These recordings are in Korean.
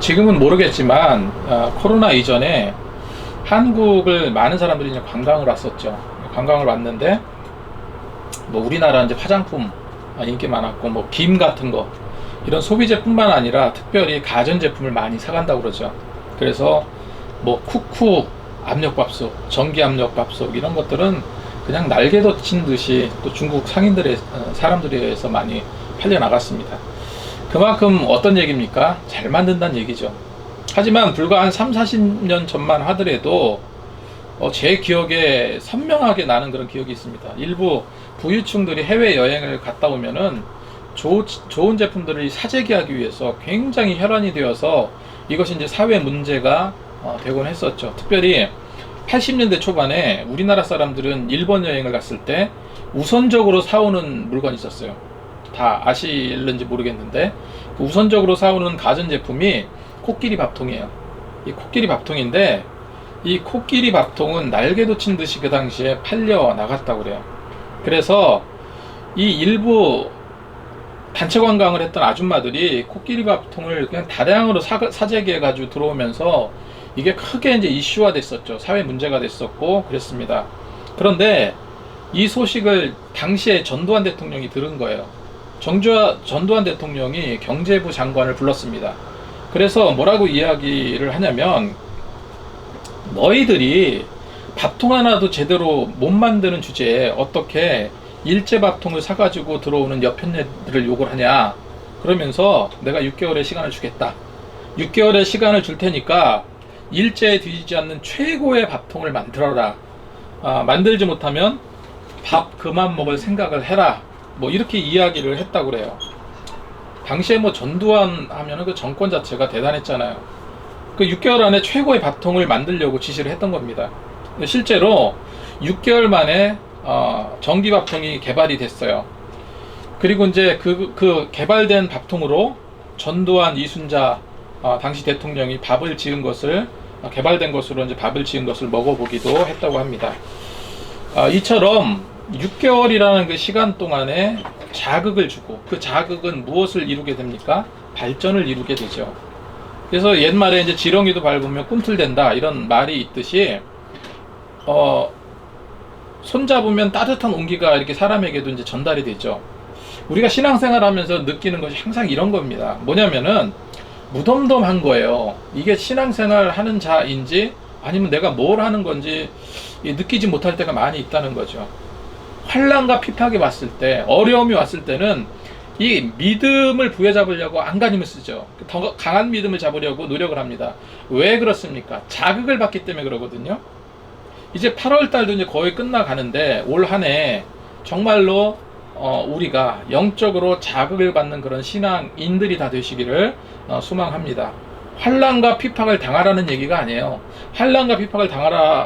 지금은 모르겠지만 코로나 이전에 한국을 많은 사람들이 이제 관광을 왔었죠. 관광을 왔는데 뭐 우리나라 이제 화장품 인기 많았고 뭐 김 같은 거 이런 소비재뿐만 아니라 특별히 가전제품을 많이 사간다고 그러죠. 그래서 뭐 쿠쿠 압력밥솥, 전기 압력밥솥 이런 것들은 그냥 날개도 친 듯이 또 중국 상인들의 사람들에 의해서 많이 팔려 나갔습니다. 그만큼 어떤 얘기입니까? 잘 만든다는 얘기죠. 하지만 불과 한 3, 40년 전만 하더라도 제 기억에 선명하게 나는 그런 기억이 있습니다. 일부 부유층들이 해외여행을 갔다 오면은 좋은 제품들을 사재기하기 위해서 굉장히 혈안이 되어서 이것이 이제 사회 문제가 되곤 했었죠. 특별히 80년대 초반에 우리나라 사람들은 일본 여행을 갔을 때 우선적으로 사오는 물건이 있었어요. 다 아실는지 모르겠는데 그 우선적으로 사오는 가전제품이 코끼리 밥통이에요. 이 코끼리 밥통인데 이 코끼리 밥통은 날개도 친 듯이 그 당시에 팔려 나갔다고 그래요. 그래서 이 일부 단체 관광을 했던 아줌마들이 코끼리 밥통을 그냥 다량으로 사재기해 가지고 들어오면서 이게 크게 이제 이슈화 됐었죠. 사회 문제가 됐었고 그랬습니다. 그런데 이 소식을 당시에 전두환 대통령이 들은 거예요. 전두환 대통령이 경제부 장관을 불렀습니다. 그래서 뭐라고 이야기를 하냐면 너희들이 밥통 하나도 제대로 못 만드는 주제에 어떻게 일제 밥통을 사가지고 들어오는 여편네들을 욕을 하냐. 그러면서 내가 6개월의 시간을 주겠다. 6개월의 시간을 줄 테니까 일제에 뒤지지 않는 최고의 밥통을 만들어라. 만들지 못하면 밥 그만 먹을 생각을 해라. 뭐 이렇게 이야기를 했다고 그래요. 당시에 뭐 전두환 하면은 그 정권 자체가 대단했잖아요. 그 6개월 안에 최고의 밥통을 만들려고 지시를 했던 겁니다. 실제로 6개월 만에 전기 밥통이 개발이 됐어요. 그리고 이제 그 개발된 밥통으로 전두환, 이순자 당시 대통령이 밥을 지은 것을 개발된 것으로 이제 밥을 지은 것을 먹어보기도 했다고 합니다. 이처럼 6개월이라는 그 시간 동안에 자극을 주고 그 자극은 무엇을 이루게 됩니까? 발전을 이루게 되죠. 그래서 옛말에 이제 지렁이도 밟으면 꿈틀댄다 이런 말이 있듯이 손잡으면 따뜻한 온기가 이렇게 사람에게도 이제 전달이 되죠. 우리가 신앙생활 하면서 느끼는 것이 항상 이런 겁니다. 뭐냐면은 무덤덤한 거예요. 이게 신앙생활 하는 자인지 아니면 내가 뭘 하는 건지 느끼지 못할 때가 많이 있다는 거죠. 환난과 핍박이 왔을 때, 어려움이 왔을 때는 이 믿음을 부여잡으려고 안간힘을 쓰죠. 더 강한 믿음을 잡으려고 노력을 합니다. 왜 그렇습니까? 자극을 받기 때문에 그러거든요. 이제 8월 달도 이제 거의 끝나가는데 올 한 해 정말로 우리가 영적으로 자극을 받는 그런 신앙인들이 다 되시기를 소망합니다. 환난과 핍박을 당하라는 얘기가 아니에요. 환난과 핍박을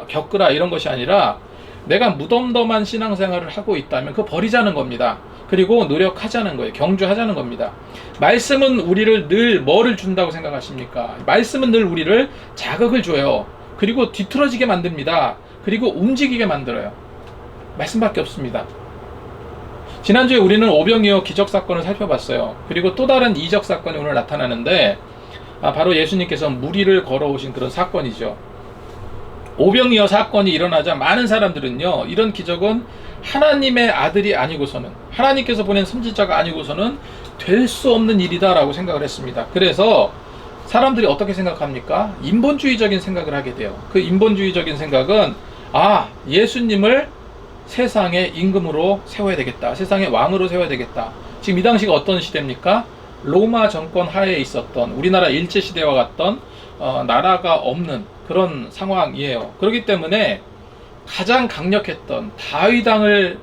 겪으라 이런 것이 아니라 내가 무덤덤한 신앙생활을 하고 있다면 그거 버리자는 겁니다. 그리고 노력하자는 거예요. 경주하자는 겁니다. 말씀은 우리를 늘 뭐를 준다고 생각하십니까? 말씀은 늘 우리를 자극을 줘요. 그리고 뒤틀어지게 만듭니다. 그리고 움직이게 만들어요. 말씀밖에 없습니다. 지난주에 우리는 오병이어 기적사건을 살펴봤어요. 그리고 또 다른 이적사건이 오늘 나타나는데 바로 예수님께서 무리를 걸어오신 그런 사건이죠. 오병이어 사건이 일어나자 많은 사람들은요, 이런 기적은 하나님의 아들이 아니고서는, 하나님께서 보낸 선지자가 아니고서는 될 수 없는 일이다 라고 생각을 했습니다. 그래서 사람들이 어떻게 생각합니까? 인본주의적인 생각을 하게 돼요. 그 인본주의적인 생각은 예수님을 세상의 임금으로 세워야 되겠다, 세상의 왕으로 세워야 되겠다. 지금 이 당시가 어떤 시대입니까? 로마 정권 하에 있었던 우리나라 일제시대와 같던 나라가 없는 그런 상황이에요. 그렇기 때문에 가장 강력했던 다윗왕을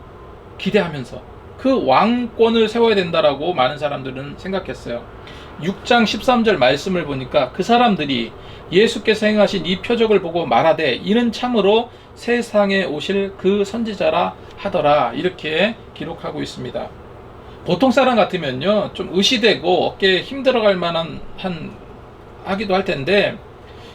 기대하면서 그 왕권을 세워야 된다라고 많은 사람들은 생각했어요. 6장 13절 말씀을 보니까 그 사람들이 예수께서 행하신 이 표적을 보고 말하되 이는 참으로 세상에 오실 그 선지자라 하더라, 이렇게 기록하고 있습니다. 보통 사람 같으면요 좀 의시되고 어깨에 힘들어갈 만한 하기도 할 텐데,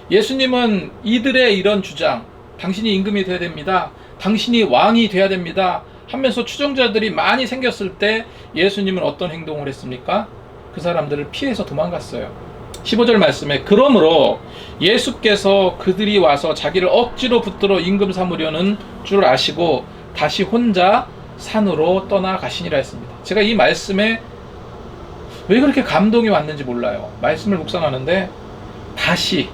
예수님은 이들의 이런 주장, 당신이 임금이 돼야 됩니다, 당신이 왕이 돼야 됩니다 하면서 추종자들이 많이 생겼을 때 예수님은 어떤 행동을 했습니까? 그 사람들을 피해서 도망갔어요. 15절 말씀에 그러므로 예수께서 그들이 와서 자기를 억지로 붙들어 임금 삼으려는 줄 아시고 다시 혼자 산으로 떠나가시니라 했습니다. 제가 이 말씀에 왜 그렇게 감동이 왔는지 몰라요. 말씀을 묵상하는데 다시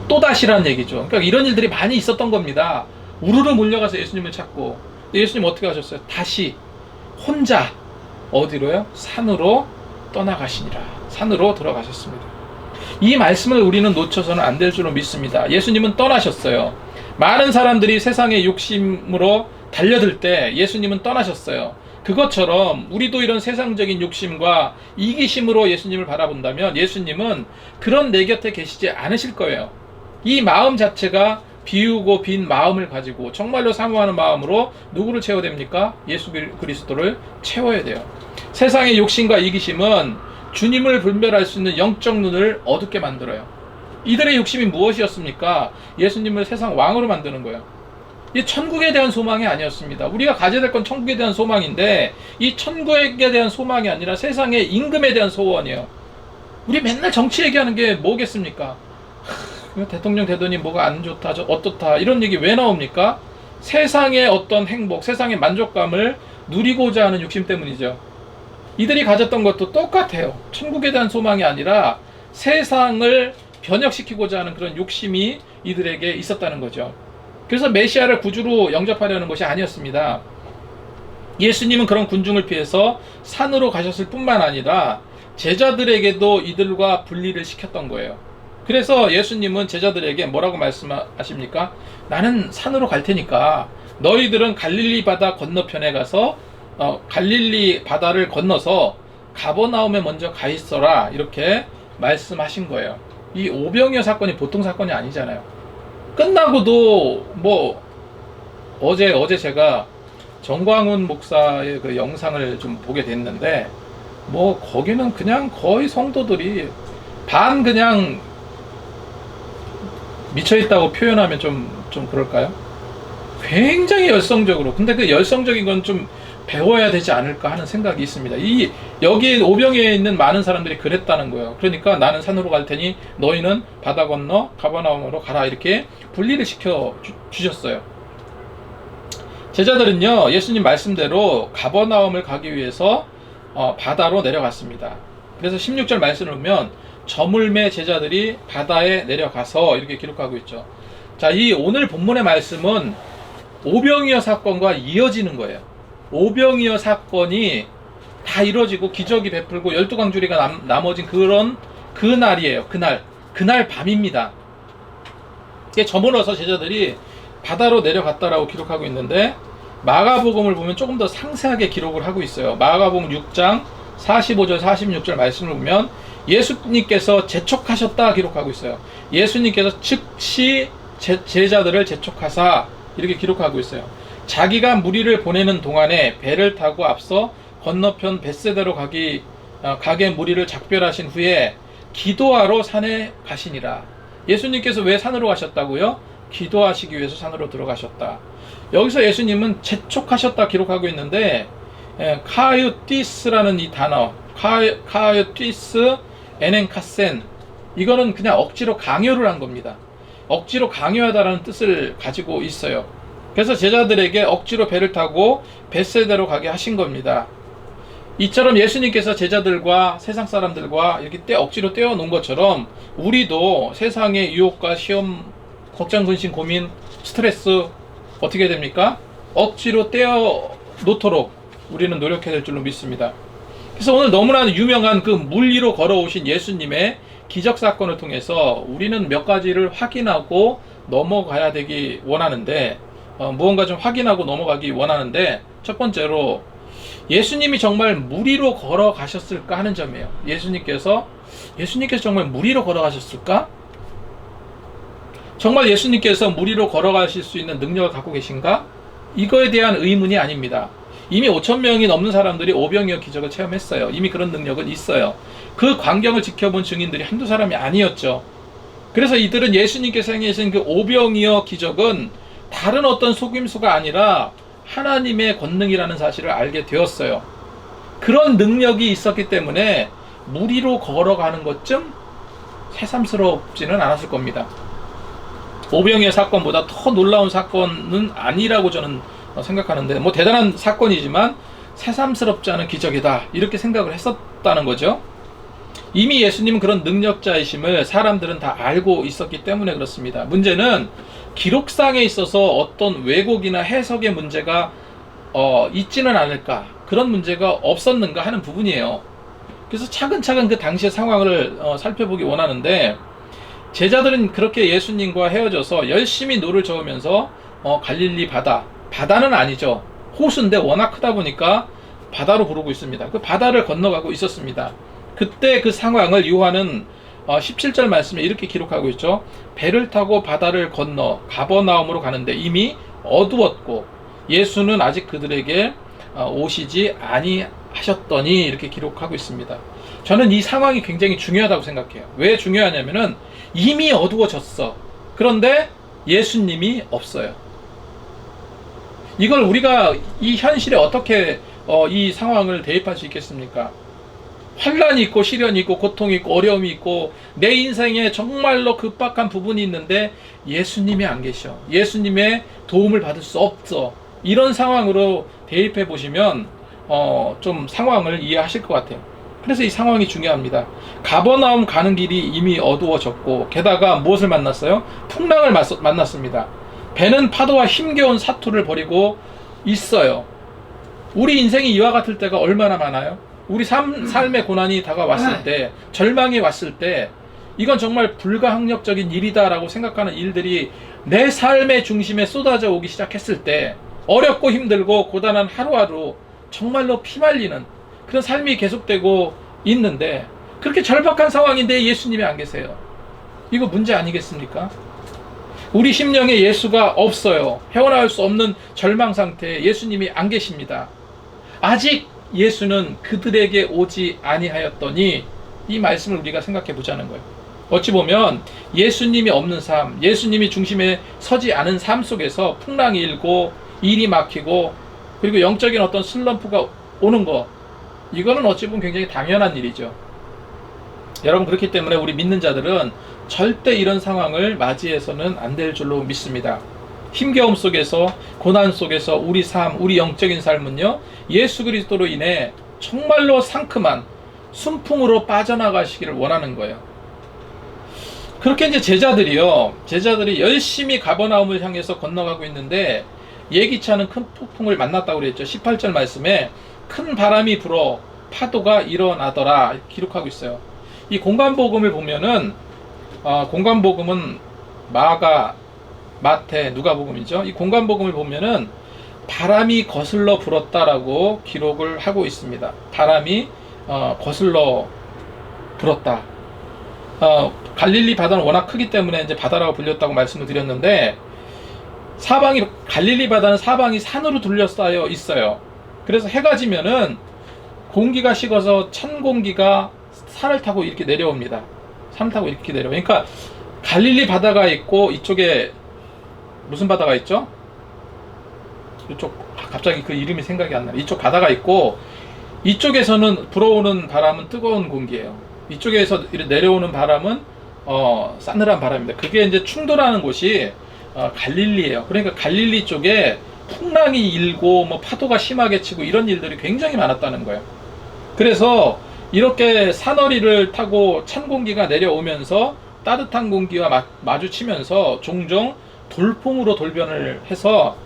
또다시라는 얘기죠. 그러니까 이런 일들이 많이 있었던 겁니다. 우르르 몰려가서 예수님을 찾고 예수님 어떻게 하셨어요? 다시 혼자 어디로요? 산으로 떠나가시니라. 산으로 들어가셨습니다. 이 말씀을 우리는 놓쳐서는 안 될 줄로 믿습니다. 예수님은 떠나셨어요. 많은 사람들이 세상의 욕심으로 달려들 때 예수님은 떠나셨어요. 그것처럼 우리도 이런 세상적인 욕심과 이기심으로 예수님을 바라본다면 예수님은 그런 내 곁에 계시지 않으실 거예요. 이 마음 자체가 비우고 빈 마음을 가지고 정말로 사모하는 마음으로 누구를 채워야 됩니까? 예수 그리스도를 채워야 돼요. 세상의 욕심과 이기심은 주님을 분별할 수 있는 영적 눈을 어둡게 만들어요. 이들의 욕심이 무엇이었습니까? 예수님을 세상 왕으로 만드는 거예요. 이 천국에 대한 소망이 아니었습니다. 우리가 가져야 될 건 천국에 대한 소망인데 이 천국에 대한 소망이 아니라 세상의 임금에 대한 소원이에요. 우리 맨날 정치 얘기하는 게 뭐겠습니까? 대통령 되더니 뭐가 안 좋다, 어떻다 이런 얘기 왜 나옵니까? 세상의 어떤 행복, 세상의 만족감을 누리고자 하는 욕심 때문이죠. 이들이 가졌던 것도 똑같아요. 천국에 대한 소망이 아니라 세상을 변혁시키고자 하는 그런 욕심이 이들에게 있었다는 거죠. 그래서 메시아를 구주로 영접하려는 것이 아니었습니다. 예수님은 그런 군중을 피해서 산으로 가셨을 뿐만 아니라 제자들에게도 이들과 분리를 시켰던 거예요. 그래서 예수님은 제자들에게 뭐라고 말씀하십니까? 나는 산으로 갈 테니까 너희들은 갈릴리 바다 건너편에 가서 갈릴리 바다를 건너서 가버나움에 먼저 가 있어라 이렇게 말씀하신 거예요. 이 오병이어 사건이 보통 사건이 아니잖아요. 끝나고도 뭐 어제 제가 정광훈 목사의 그 영상을 좀 보게 됐는데 뭐 거기는 그냥 거의 성도들이 반 그냥 미쳐있다고 표현하면 좀 그럴까요? 굉장히 열성적으로. 근데 그 열성적인 건 좀 배워야 되지 않을까 하는 생각이 있습니다. 여기 오병이에 있는 많은 사람들이 그랬다는 거예요. 그러니까 나는 산으로 갈 테니 너희는 바다 건너 가버나움으로 가라 이렇게 분리를 시켜 주셨어요. 제자들은요 예수님 말씀대로 가버나움을 가기 위해서 바다로 내려갔습니다. 그래서 16절 말씀을 보면 저물매 제자들이 바다에 내려가서 이렇게 기록하고 있죠. 자, 이 오늘 본문의 말씀은 오병이어 사건과 이어지는 거예요. 오병이어 사건이 다 이루어지고 기적이 베풀고 12광주리가 나머진 그 날이에요. 그날 밤입니다. 저물어서 제자들이 바다로 내려갔다라고 기록하고 있는데 마가복음을 보면 조금 더 상세하게 기록을 하고 있어요. 마가복음 6장 45절 46절 말씀을 보면 예수님께서 재촉하셨다 기록하고 있어요. 예수님께서 즉시 제자들을 재촉하사 이렇게 기록하고 있어요. 자기가 무리를 보내는 동안에 배를 타고 앞서 건너편 벳세다로 가게 무리를 작별하신 후에 기도하러 산에 가시니라. 예수님께서 왜 산으로 가셨다고요? 기도하시기 위해서 산으로 들어가셨다. 여기서 예수님은 재촉하셨다 기록하고 있는데 카이오티스라는 이 단어 카이오티스 에넨카센 이거는 그냥 억지로 강요를 한 겁니다. 억지로 강요하다라는 뜻을 가지고 있어요. 그래서 제자들에게 억지로 배를 타고 벳세다로 가게 하신 겁니다. 이처럼 예수님께서 제자들과 세상 사람들과 이렇게 억지로 떼어놓은 것처럼 우리도 세상의 유혹과 시험, 걱정, 근심, 고민, 스트레스 어떻게 됩니까? 억지로 떼어놓도록 우리는 노력해야 될 줄로 믿습니다. 그래서 오늘 너무나 유명한 그 물 위로 걸어오신 예수님의 기적사건을 통해서 우리는 몇 가지를 확인하고 넘어가야 되기 원하는데 무언가 좀 확인하고 넘어가기 원하는데 첫 번째로 예수님이 정말 물 위로 걸어가셨을까 하는 점이에요. 예수님께서 정말 물 위로 걸어가셨을까? 정말 예수님께서 물 위로 걸어가실 수 있는 능력을 갖고 계신가? 이거에 대한 의문이 아닙니다. 이미 5,000명이 넘는 사람들이 오병이어 기적을 체험했어요. 이미 그런 능력은 있어요. 그 광경을 지켜본 증인들이 한두 사람이 아니었죠. 그래서 이들은 예수님께서 행하신 그 오병이어 기적은 다른 어떤 속임수가 아니라 하나님의 권능이라는 사실을 알게 되었어요. 그런 능력이 있었기 때문에 물 위로 걸어가는 것쯤 새삼스럽지는 않았을 겁니다. 오병이의 사건보다 더 놀라운 사건은 아니라고 저는 생각하는데, 뭐 대단한 사건이지만 새삼스럽지 않은 기적이다, 이렇게 생각을 했었다는 거죠. 이미 예수님은 그런 능력자이심을 사람들은 다 알고 있었기 때문에 그렇습니다. 문제는 기록상에 있어서 어떤 왜곡이나 해석의 문제가 있지는 않을까, 그런 문제가 없었는가 하는 부분이에요. 그래서 차근차근 그 당시의 상황을 살펴보기 원하는데, 제자들은 그렇게 예수님과 헤어져서 열심히 노를 저으면서 갈릴리 바다는 아니죠, 호수인데 워낙 크다 보니까 바다로 부르고 있습니다. 그 바다를 건너가고 있었습니다. 그때 그 상황을 요한은 17절 말씀에 이렇게 기록하고 있죠. 배를 타고 바다를 건너 가버나움으로 가는데 이미 어두웠고 예수는 아직 그들에게 오시지 아니하셨더니, 이렇게 기록하고 있습니다. 저는 이 상황이 굉장히 중요하다고 생각해요. 왜 중요하냐면은 이미 어두워졌어. 그런데 예수님이 없어요. 이걸 우리가 이 현실에 어떻게 이 상황을 대입할 수 있겠습니까? 환란이 있고 시련이 있고 고통이 있고 어려움이 있고 내 인생에 정말로 급박한 부분이 있는데 예수님이 안 계셔. 예수님의 도움을 받을 수 없어. 이런 상황으로 대입해 보시면 좀 상황을 이해하실 것 같아요. 그래서 이 상황이 중요합니다. 가버나움 가는 길이 이미 어두워졌고, 게다가 무엇을 만났어요? 풍랑을 만났습니다. 배는 파도와 힘겨운 사투를 벌이고 있어요. 우리 인생이 이와 같을 때가 얼마나 많아요? 우리 삶의 고난이 다가왔을 때, 절망이 왔을 때, 이건 정말 불가항력적인 일이다라고 생각하는 일들이 내 삶의 중심에 쏟아져 오기 시작했을 때, 어렵고 힘들고 고단한 하루하루 정말로 피말리는 그런 삶이 계속되고 있는데, 그렇게 절박한 상황인데 예수님이 안 계세요. 이거 문제 아니겠습니까? 우리 심령에 예수가 없어요. 헤어나올 수 없는 절망 상태에 예수님이 안 계십니다. 아직 예수는 그들에게 오지 아니하였더니, 이 말씀을 우리가 생각해 보자는 거예요. 어찌 보면 예수님이 없는 삶, 예수님이 중심에 서지 않은 삶 속에서 풍랑이 일고 일이 막히고 그리고 영적인 어떤 슬럼프가 오는 것, 이거는 어찌 보면 굉장히 당연한 일이죠. 여러분, 그렇기 때문에 우리 믿는 자들은 절대 이런 상황을 맞이해서는 안 될 줄로 믿습니다. 힘겨움 속에서, 고난 속에서 우리 삶, 우리 영적인 삶은요, 예수 그리스도로 인해 정말로 상큼한 순풍으로 빠져나가시기를 원하는 거예요. 그렇게 이제 제자들이 열심히 가버나움을 향해서 건너가고 있는데 예기치 않은 큰 폭풍을 만났다고 그랬죠. 18절 말씀에 큰 바람이 불어 파도가 일어나더라 기록하고 있어요. 이 공간복음을 보면은 공간복음은 마가, 마태, 누가복음이죠. 이 공간복음을 보면은 바람이 거슬러 불었다라고 기록을 하고 있습니다. 바람이 거슬러 불었다. 갈릴리 바다는 워낙 크기 때문에 이제 바다라고 불렸다고 말씀을 드렸는데, 갈릴리 바다는 사방이 산으로 둘러싸여 있어요. 그래서 해가 지면은 공기가 식어서 찬 공기가 산을 타고 이렇게 내려옵니다. 산을 타고 이렇게 내려옵니다. 그러니까 갈릴리 바다가 있고, 이쪽에 무슨 바다가 있죠? 이쪽, 갑자기 그 이름이 생각이 안 나요. 이쪽 바다가 있고, 이쪽에서는 불어오는 바람은 뜨거운 공기예요. 이쪽에서 내려오는 바람은 싸늘한 바람입니다. 그게 이제 충돌하는 곳이 갈릴리예요. 그러니까 갈릴리 쪽에 풍랑이 일고 뭐 파도가 심하게 치고 이런 일들이 굉장히 많았다는 거예요. 그래서 이렇게 산허리를 타고 찬 공기가 내려오면서 따뜻한 공기와 마주치면서 종종 돌풍으로 돌변을 해서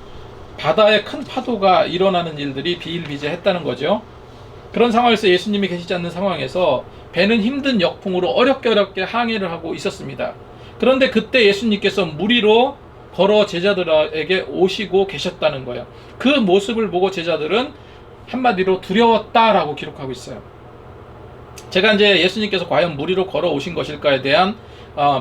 바다에 큰 파도가 일어나는 일들이 비일비재했다는 거죠. 그런 상황에서 예수님이 계시지 않는 상황에서 배는 힘든 역풍으로 어렵게 항해를 하고 있었습니다. 그런데 그때 예수님께서 물 위로 걸어 제자들에게 오시고 계셨다는 거예요. 그 모습을 보고 제자들은 한마디로 두려웠다라고 기록하고 있어요. 제가 이제 예수님께서 과연 물 위로 걸어 오신 것일까에 대한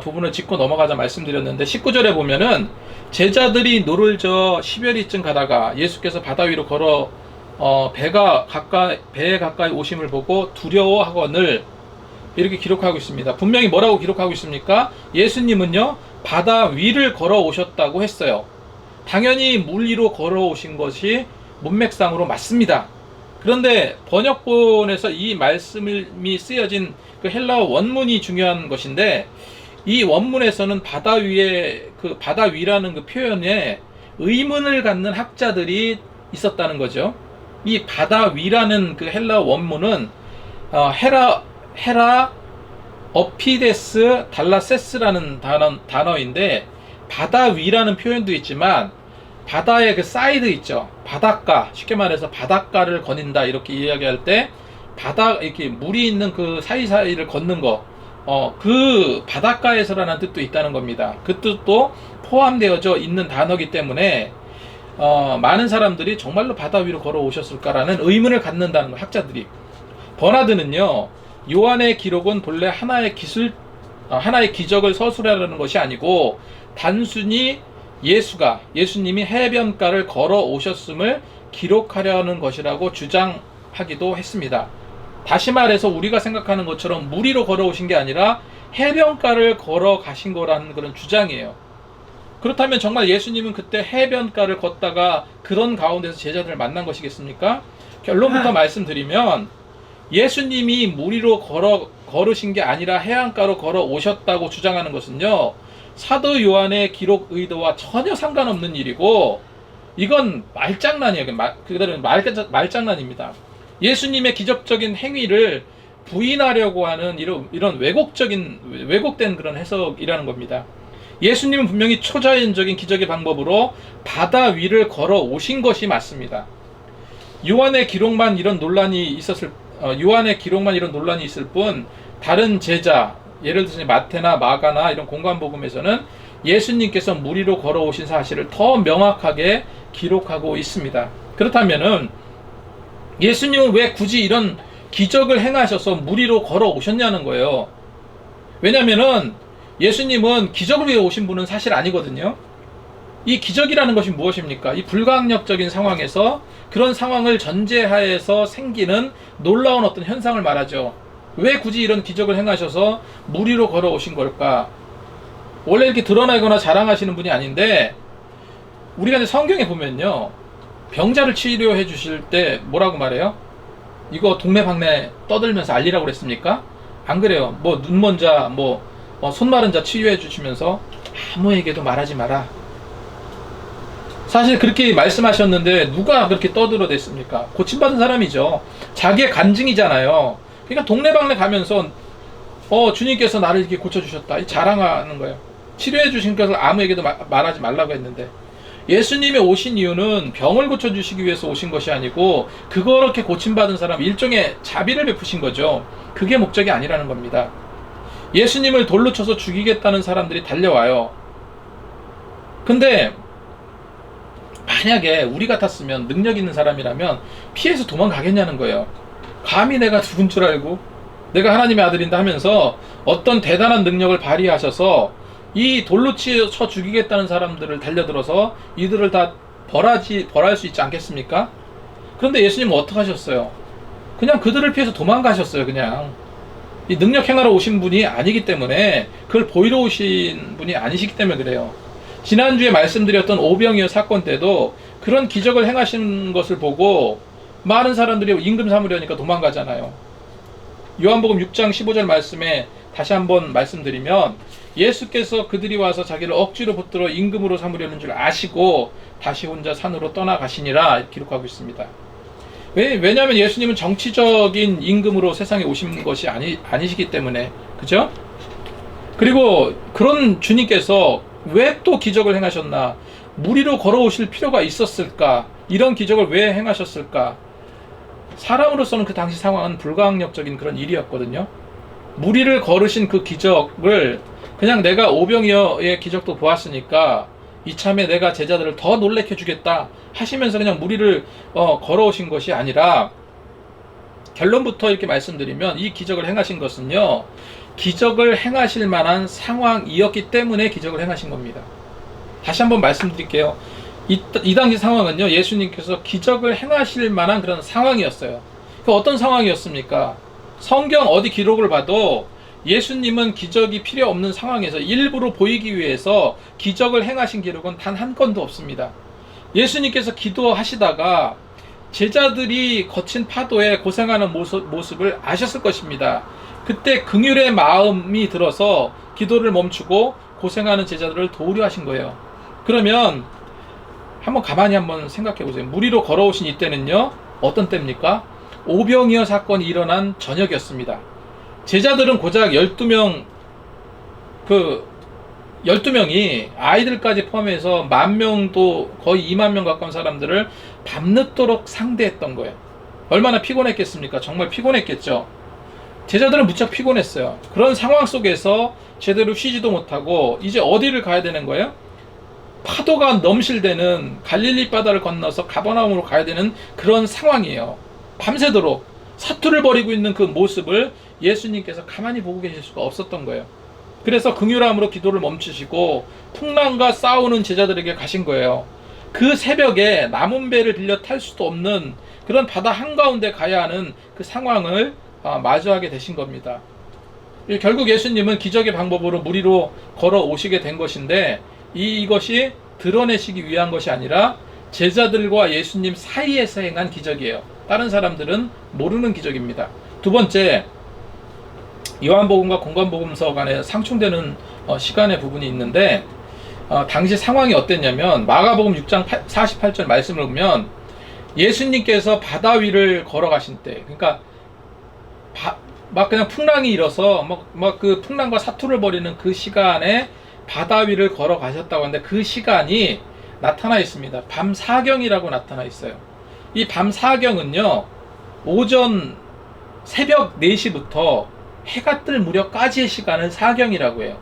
부분을 짚고 넘어가자 말씀드렸는데, 19절에 보면은 제자들이 노를 저 10여리쯤 가다가 예수께서 바다 위로 걸어 배에 가까이 오심을 보고 두려워하거늘, 이렇게 기록하고 있습니다. 분명히 뭐라고 기록하고 있습니까? 예수님은요, 바다 위를 걸어 오셨다고 했어요. 당연히 물 위로 걸어 오신 것이 문맥상으로 맞습니다. 그런데 번역본에서 이 말씀이 쓰여진 그 헬라어 원문이 중요한 것인데, 이 원문에서는 바다 위에 그 바다 위라는 그 표현에 의문을 갖는 학자들이 있었다는 거죠. 이 바다 위라는 그 헬라어 원문은 헤라 어피데스 달라세스라는 단어인데, 바다 위라는 표현도 있지만 바다의 그 사이드 있죠. 바닷가, 쉽게 말해서 바닷가를 거닌다 이렇게 이야기할 때 바다 이렇게 물이 있는 그 사이사이를 걷는 거, 그 바닷가에서라는 뜻도 있다는 겁니다. 그 뜻도 포함되어져 있는 단어이기 때문에 많은 사람들이 정말로 바다 위로 걸어오셨을까라는 의문을 갖는다는 거, 학자들이. 버나드는요, 요한의 기록은 본래 하나의 기적을 서술하려는 것이 아니고 단순히 예수님이 해변가를 걸어오셨음을 기록하려는 것이라고 주장하기도 했습니다. 다시 말해서 우리가 생각하는 것처럼 물 위로 걸어오신 게 아니라 해변가를 걸어가신 거라는 그런 주장이에요. 그렇다면 정말 예수님은 그때 해변가를 걷다가 그런 가운데서 제자들을 만난 것이겠습니까? 결론부터 말씀드리면, 예수님이 물 위로 걸으신 게 아니라 해안가로 걸어오셨다고 주장하는 것은요, 사도 요한의 기록 의도와 전혀 상관없는 일이고, 이건 말장난이에요. 그대로 말장난입니다. 예수님의 기적적인 행위를 부인하려고 하는 이런 왜곡된 그런 해석이라는 겁니다. 예수님은 분명히 초자연적인 기적의 방법으로 바다 위를 걸어오신 것이 맞습니다. 요한의 기록만 이런 논란이 있을 뿐, 다른 제자, 예를 들어서 마태나 마가나 이런 공관복음에서는 예수님께서 물 위로 걸어오신 사실을 더 명확하게 기록하고 있습니다. 그렇다면은 예수님은 왜 굳이 이런 기적을 행하셔서 물 위로 걸어오셨냐는 거예요. 왜냐면은 예수님은 기적을 위해 오신 분은 사실 아니거든요. 이 기적이라는 것이 무엇입니까? 이 불가항력적인 상황에서, 그런 상황을 전제하에서 생기는 놀라운 어떤 현상을 말하죠. 왜 굳이 이런 기적을 행하셔서 물 위로 걸어오신 걸까? 원래 이렇게 드러나거나 자랑하시는 분이 아닌데, 우리가 이제 성경에 보면요, 병자를 치료해 주실 때 뭐라고 말해요? 이거 동네방네 떠들면서 알리라고 그랬습니까? 안 그래요. 뭐 눈먼 자, 손 마른 자 치유해 주시면서 아무에게도 말하지 마라. 사실 그렇게 말씀하셨는데 누가 그렇게 떠들어댔습니까? 고침받은 사람이죠. 자기의 간증이잖아요. 그러니까 동네방네 가면서 주님께서 나를 이렇게 고쳐주셨다, 자랑하는 거예요. 치료해 주신 것을 아무에게도 말하지 말라고 했는데, 예수님이 오신 이유는 병을 고쳐주시기 위해서 오신 것이 아니고, 그렇게 고침받은 사람, 일종의 자비를 베푸신 거죠. 그게 목적이 아니라는 겁니다. 예수님을 돌로 쳐서 죽이겠다는 사람들이 달려와요. 근데 만약에 우리 같았으면, 능력 있는 사람이라면 피해서 도망가겠냐는 거예요. 감히 내가 누군 줄 알고, 내가 하나님의 아들인다 하면서 어떤 대단한 능력을 발휘하셔서 이 돌로 쳐 죽이겠다는 사람들을 달려들어서 이들을 다 벌할 수 있지 않겠습니까? 그런데 예수님은 어떻게 하셨어요? 그냥 그들을 피해서 도망가셨어요. 그냥 이 능력 행하러 오신 분이 아니기 때문에, 그걸 보이러 오신 분이 아니시기 때문에 그래요. 지난주에 말씀드렸던 오병이어 사건 때도 그런 기적을 행하시는 것을 보고 많은 사람들이 임금 삼으려니까 도망가잖아요. 요한복음 6장 15절 말씀에 다시 한번 말씀드리면, 예수께서 그들이 와서 자기를 억지로 붙들어 임금으로 삼으려는 줄 아시고 다시 혼자 산으로 떠나가시니라 기록하고 있습니다. 왜냐하면 예수님은 정치적인 임금으로 세상에 오신 것이 아니시기 때문에, 그죠? 그리고 그런 주님께서 왜 또 기적을 행하셨나? 물 위로 걸어오실 필요가 있었을까? 이런 기적을 왜 행하셨을까? 사람으로서는 그 당시 상황은 불가항력적인 그런 일이었거든요. 물 위를 걸으신 그 기적을 그냥 내가 오병이어의 기적도 보았으니까 이참에 내가 제자들을 더 놀래켜 주겠다 하시면서 그냥 물 위를 걸어오신 것이 아니라, 결론부터 이렇게 말씀드리면 이 기적을 행하신 것은요, 기적을 행하실 만한 상황이었기 때문에 기적을 행하신 겁니다. 다시 한번 말씀드릴게요. 이 당시 상황은요, 예수님께서 기적을 행하실 만한 그런 상황이었어요. 그 어떤 상황이었습니까? 성경 어디 기록을 봐도 예수님은 기적이 필요 없는 상황에서 일부러 보이기 위해서 기적을 행하신 기록은 단 한 건도 없습니다. 예수님께서 기도하시다가 제자들이 거친 파도에 고생하는 모습을 아셨을 것입니다. 그때 긍휼의 마음이 들어서 기도를 멈추고 고생하는 제자들을 도우려 하신 거예요. 그러면 한번 가만히 한번 생각해 보세요. 무리로 걸어오신 이때는요, 어떤 때입니까? 오병이어 사건이 일어난 저녁이었습니다. 제자들은 고작 12명, 12명이 아이들까지 포함해서 10,000명도 거의 20,000명 가까운 사람들을 밤늦도록 상대했던 거예요. 얼마나 피곤했겠습니까? 정말 피곤했겠죠. 제자들은 무척 피곤했어요. 그런 상황 속에서 제대로 쉬지도 못하고 이제 어디를 가야 되는 거예요? 파도가 넘실대는 갈릴리 바다를 건너서 가버나움으로 가야 되는 그런 상황이에요. 밤새도록 사투를 벌이고 있는 그 모습을 예수님께서 가만히 보고 계실 수가 없었던 거예요. 그래서 긍휼함으로 기도를 멈추시고 풍랑과 싸우는 제자들에게 가신 거예요. 그 새벽에 남은 배를 빌려 탈 수도 없는 그런 바다 한가운데 가야 하는 그 상황을 마주하게 되신 겁니다. 결국 예수님은 기적의 방법으로 무리로 걸어오시게 된 것인데 이것이 드러내시기 위한 것이 아니라 제자들과 예수님 사이에서 행한 기적이에요. 다른 사람들은 모르는 기적입니다. 두 번째, 요한복음과 공관복음서 간에 상충되는 시간의 부분이 있는데 당시 상황이 어땠냐면 마가복음 6장 48절 말씀을 보면 예수님께서 바다 위를 걸어가신 때, 그러니까 막 그냥 풍랑이 일어서 막 그 풍랑과 사투를 벌이는 그 시간에 바다 위를 걸어가셨다고 하는데 그 시간이 나타나 있습니다. 밤 사경이라고 나타나 있어요. 이 밤 사경은요, 오전 새벽 4시부터 해가 뜰 무렵까지의 시간을 사경이라고 해요.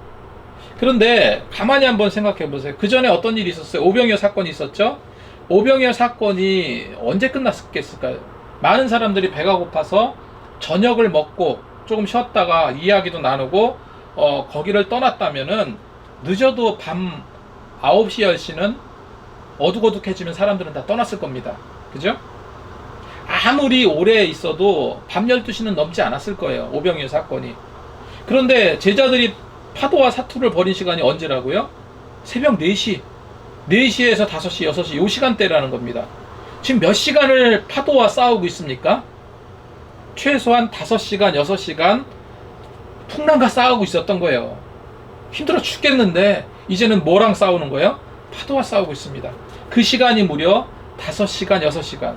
그런데 가만히 한번 생각해 보세요. 그 전에 어떤 일이 있었어요? 오병이어 사건이 있었죠? 오병이어 사건이 언제 끝났겠을까요? 많은 사람들이 배가 고파서 저녁을 먹고 조금 쉬었다가 이야기도 나누고 거기를 떠났다면은 늦어도 밤 9시 10시는 어둑어둑해지면 사람들은 다 떠났을 겁니다. 그죠? 아무리 오래 있어도 밤 12시는 넘지 않았을 거예요. 오병이어 사건이. 그런데 제자들이 파도와 사투를 벌인 시간이 언제라고요? 새벽 4시. 4시에서 5시, 6시 요 시간대라는 겁니다. 지금 몇 시간을 파도와 싸우고 있습니까? 최소한 5시간, 6시간 풍랑과 싸우고 있었던 거예요. 힘들어 죽겠는데 이제는 뭐랑 싸우는 거예요? 파도와 싸우고 있습니다. 그 시간이 무려 5시간, 6시간.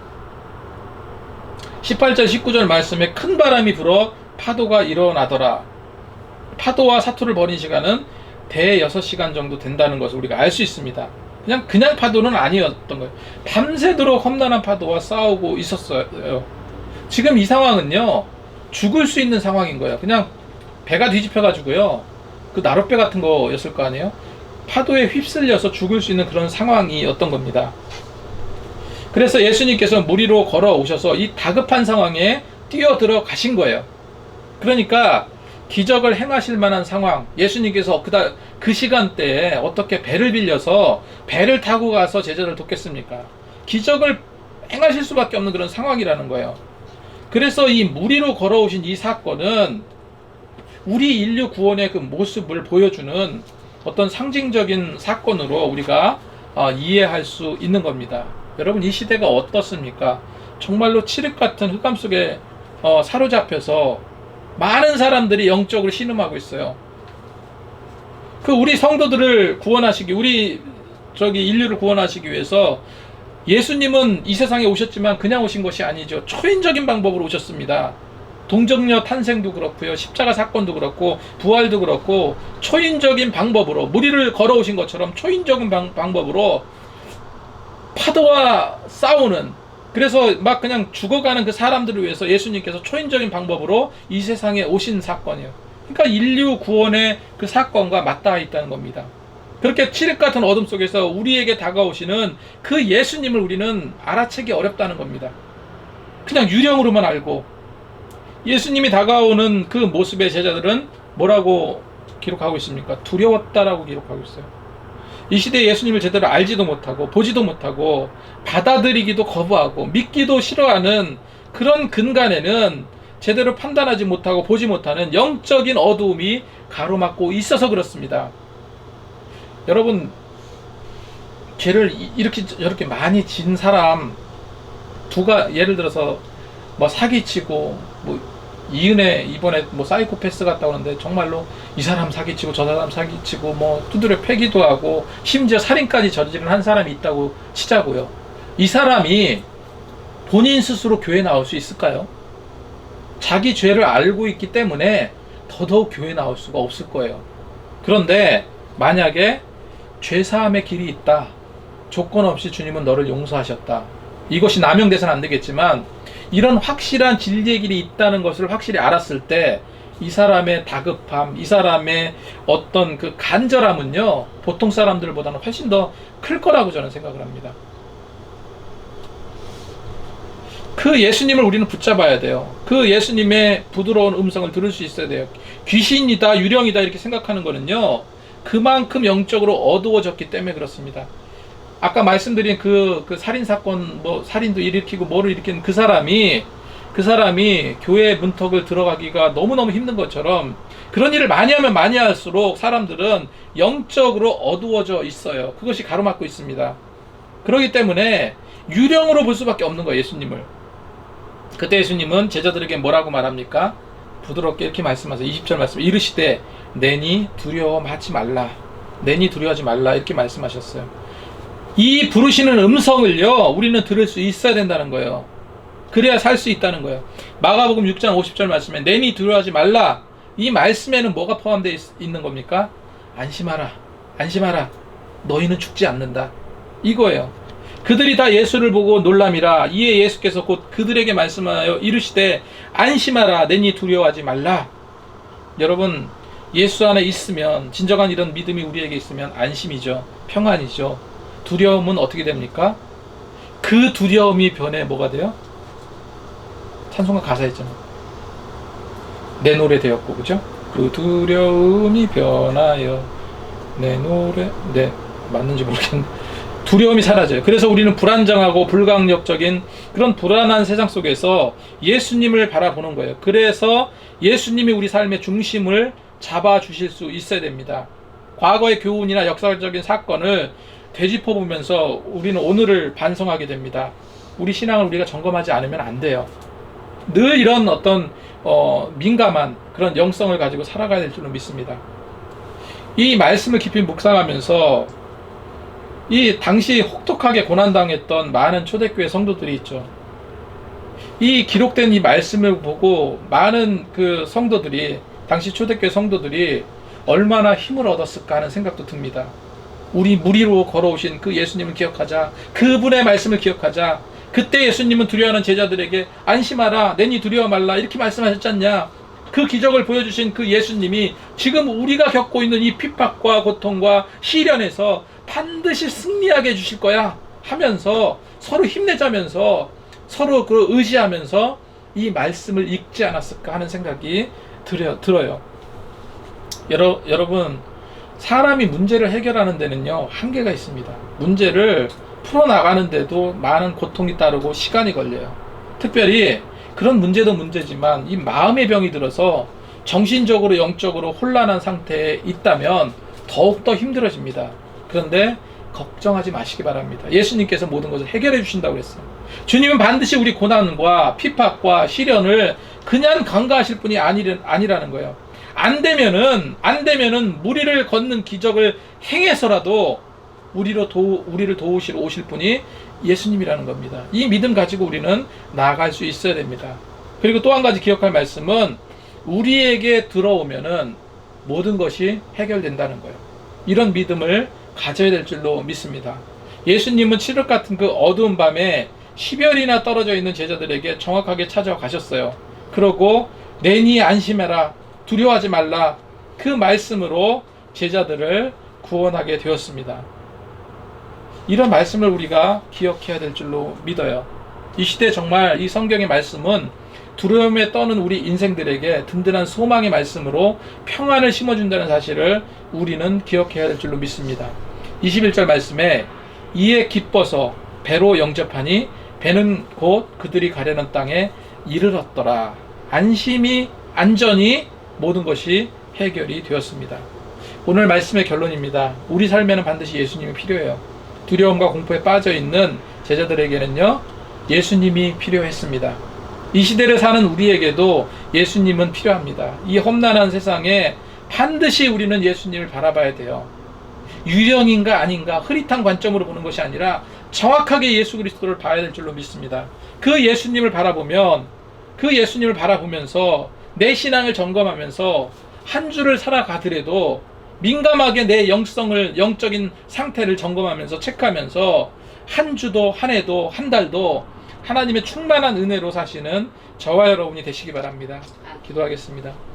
18절, 19절 말씀에 큰 바람이 불어 파도가 일어나더라. 파도와 사투를 벌인 시간은 대 6시간 정도 된다는 것을 우리가 알 수 있습니다. 그냥 파도는 아니었던 거예요. 밤새도록 험난한 파도와 싸우고 있었어요. 지금 이 상황은요, 죽을 수 있는 상황인 거예요. 그냥 배가 뒤집혀가지고요, 그 나룻배 같은 거였을 거 아니에요? 파도에 휩쓸려서 죽을 수 있는 그런 상황이었던 겁니다. 그래서 예수님께서 무리로 걸어오셔서 이 다급한 상황에 뛰어들어 가신 거예요. 그러니까 기적을 행하실 만한 상황, 예수님께서 그 시간대에 어떻게 배를 빌려서 배를 타고 가서 제자를 돕겠습니까? 기적을 행하실 수밖에 없는 그런 상황이라는 거예요. 그래서 이 무리로 걸어오신 이 사건은 우리 인류 구원의 그 모습을 보여주는 어떤 상징적인 사건으로 우리가 이해할 수 있는 겁니다. 여러분, 이 시대가 어떻습니까? 정말로 칠흑 같은 흑암 속에 사로잡혀서 많은 사람들이 영적으로 신음하고 있어요. 우리 성도들을 구원하시기, 인류를 구원하시기 위해서 예수님은 이 세상에 오셨지만 그냥 오신 것이 아니죠. 초인적인 방법으로 오셨습니다. 동정녀 탄생도 그렇고요, 십자가 사건도 그렇고, 부활도 그렇고, 초인적인 방법으로, 무리를 걸어오신 것처럼 초인적인 방법으로 파도와 싸우는, 그래서 막 그냥 죽어가는 그 사람들을 위해서 예수님께서 초인적인 방법으로 이 세상에 오신 사건이에요. 그러니까 인류 구원의 그 사건과 맞닿아 있다는 겁니다. 그렇게 칠흑 같은 어둠 속에서 우리에게 다가오시는 그 예수님을 우리는 알아채기 어렵다는 겁니다. 그냥 유령으로만 알고, 예수님이 다가오는 그 모습의 제자들은 뭐라고 기록하고 있습니까? 두려웠다라고 기록하고 있어요. 이 시대에 예수님을 제대로 알지도 못하고 보지도 못하고 받아들이기도 거부하고 믿기도 싫어하는 그런 근간에는 제대로 판단하지 못하고 보지 못하는 영적인 어두움이 가로막고 있어서 그렇습니다. 여러분, 죄를 이렇게 저렇게 많이 진 사람, 예를 들어서 뭐 사기치고 뭐 이은혜 이번에 뭐 사이코패스 같다고 하는데 정말로 이 사람 사기치고 저 사람 사기치고 뭐 두드려 패기도 하고 심지어 살인까지 저지른 한 사람이 있다고 치자고요. 이 사람이 본인 스스로 교회 나올 수 있을까요? 자기 죄를 알고 있기 때문에 더더욱 교회 나올 수가 없을 거예요. 그런데 만약에 죄사함의 길이 있다, 조건 없이 주님은 너를 용서하셨다, 이것이 남용돼서는 안 되겠지만 이런 확실한 진리의 길이 있다는 것을 확실히 알았을 때 이 사람의 다급함, 이 사람의 어떤 그 간절함은요 보통 사람들보다는 훨씬 더 클 거라고 저는 생각을 합니다. 그 예수님을 우리는 붙잡아야 돼요. 그 예수님의 부드러운 음성을 들을 수 있어야 돼요. 귀신이다, 유령이다 이렇게 생각하는 거는요 그만큼 영적으로 어두워졌기 때문에 그렇습니다. 아까 말씀드린 그 살인사건, 뭐 살인도 일으키고 뭐를 일으킨 그 사람이 교회 문턱을 들어가기가 너무너무 힘든 것처럼 그런 일을 많이 하면 많이 할수록 사람들은 영적으로 어두워져 있어요. 그것이 가로막고 있습니다. 그렇기 때문에 유령으로 볼 수밖에 없는 거예요, 예수님을. 그때 예수님은 제자들에게 뭐라고 말합니까? 부드럽게 이렇게 말씀하세요. 20절 말씀, 이르시되 내니 두려워하지 말라, 내니 두려워하지 말라 이렇게 말씀하셨어요. 이 부르시는 음성을요 우리는 들을 수 있어야 된다는 거예요. 그래야 살 수 있다는 거예요. 마가복음 6장 50절 말씀에 내니 두려워하지 말라, 이 말씀에는 뭐가 포함되어 있는 겁니까? 안심하라, 안심하라, 너희는 죽지 않는다, 이거예요. 그들이 다 예수를 보고 놀람이라. 이에 예수께서 곧 그들에게 말씀하여 이르시되 안심하라, 내니 두려워하지 말라. 여러분, 예수 안에 있으면, 진정한 이런 믿음이 우리에게 있으면 안심이죠, 평안이죠. 두려움은 어떻게 됩니까? 그 두려움이 변해 뭐가 돼요? 찬송가 가사 있잖아요. 내 노래 되었고, 그죠? 그 두려움이 변하여 내 노래, 네, 맞는지 모르겠는데 두려움이 사라져요. 그래서 우리는 불안정하고 불강력적인 그런 불안한 세상 속에서 예수님을 바라보는 거예요. 그래서 예수님이 우리 삶의 중심을 잡아주실 수 있어야 됩니다. 과거의 교훈이나 역사적인 사건을 되짚어보면서 우리는 오늘을 반성하게 됩니다. 우리 신앙을 우리가 점검하지 않으면 안 돼요. 늘 이런 어떤 민감한 그런 영성을 가지고 살아가야 될 줄로 믿습니다. 이 말씀을 깊이 묵상하면서 이 당시 혹독하게 고난당했던 많은 초대교회 성도들이 있죠. 이 기록된 이 말씀을 보고 많은 그 성도들이, 당시 초대교회 성도들이 얼마나 힘을 얻었을까 하는 생각도 듭니다. 우리 무리로 걸어오신 그 예수님을 기억하자, 그분의 말씀을 기억하자. 그때 예수님은 두려워하는 제자들에게 안심하라, 내니 두려워 말라 이렇게 말씀하셨지 않냐. 그 기적을 보여주신 그 예수님이 지금 우리가 겪고 있는 이 핍박과 고통과 시련에서 반드시 승리하게 해주실 거야 하면서 서로 힘내자면서 서로 그 의지하면서 이 말씀을 읽지 않았을까 하는 생각이 들어요. 여러분, 사람이 문제를 해결하는 데는요 한계가 있습니다. 문제를 풀어나가는데도 많은 고통이 따르고 시간이 걸려요. 특별히 그런 문제도 문제지만 이 마음의 병이 들어서 정신적으로 영적으로 혼란한 상태에 있다면 더욱더 힘들어집니다. 그런데 걱정하지 마시기 바랍니다. 예수님께서 모든 것을 해결해 주신다고 그랬어요. 주님은 반드시 우리 고난과 핍박과 시련을 그냥 간과하실 분이 아니라는 거예요. 안 되면은 무리를 걷는 기적을 행해서라도 우리를 도우시러 오실 분이 예수님이라는 겁니다. 이 믿음 가지고 우리는 나아갈 수 있어야 됩니다. 그리고 또 한 가지 기억할 말씀은 우리에게 들어오면은 모든 것이 해결된다는 거예요. 이런 믿음을 가져야 될 줄로 믿습니다. 예수님은 칠흑 같은 그 어두운 밤에 10열이나 떨어져 있는 제자들에게 정확하게 찾아가셨어요. 그러고 내니 안심해라, 두려워하지 말라, 그 말씀으로 제자들을 구원하게 되었습니다. 이런 말씀을 우리가 기억해야 될 줄로 믿어요. 이 시대 정말 이 성경의 말씀은 두려움에 떠는 우리 인생들에게 든든한 소망의 말씀으로 평안을 심어준다는 사실을 우리는 기억해야 될 줄로 믿습니다. 21절 말씀에 이에 기뻐서 배로 영접하니 배는 곧 그들이 가려는 땅에 이르렀더라. 안전히 모든 것이 해결이 되었습니다. 오늘 말씀의 결론입니다. 우리 삶에는 반드시 예수님이 필요해요. 두려움과 공포에 빠져있는 제자들에게는요 예수님이 필요했습니다. 이 시대를 사는 우리에게도 예수님은 필요합니다. 이 험난한 세상에 반드시 우리는 예수님을 바라봐야 돼요. 유령인가 아닌가 흐릿한 관점으로 보는 것이 아니라 정확하게 예수 그리스도를 봐야 될 줄로 믿습니다. 그 예수님을 바라보면, 그 예수님을 바라보면서 내 신앙을 점검하면서 한 주를 살아가더라도 민감하게 내 영적인 상태를 점검하면서 체크하면서 한 주도 한 해도 한 달도 하나님의 충만한 은혜로 사시는 저와 여러분이 되시기 바랍니다. 기도하겠습니다.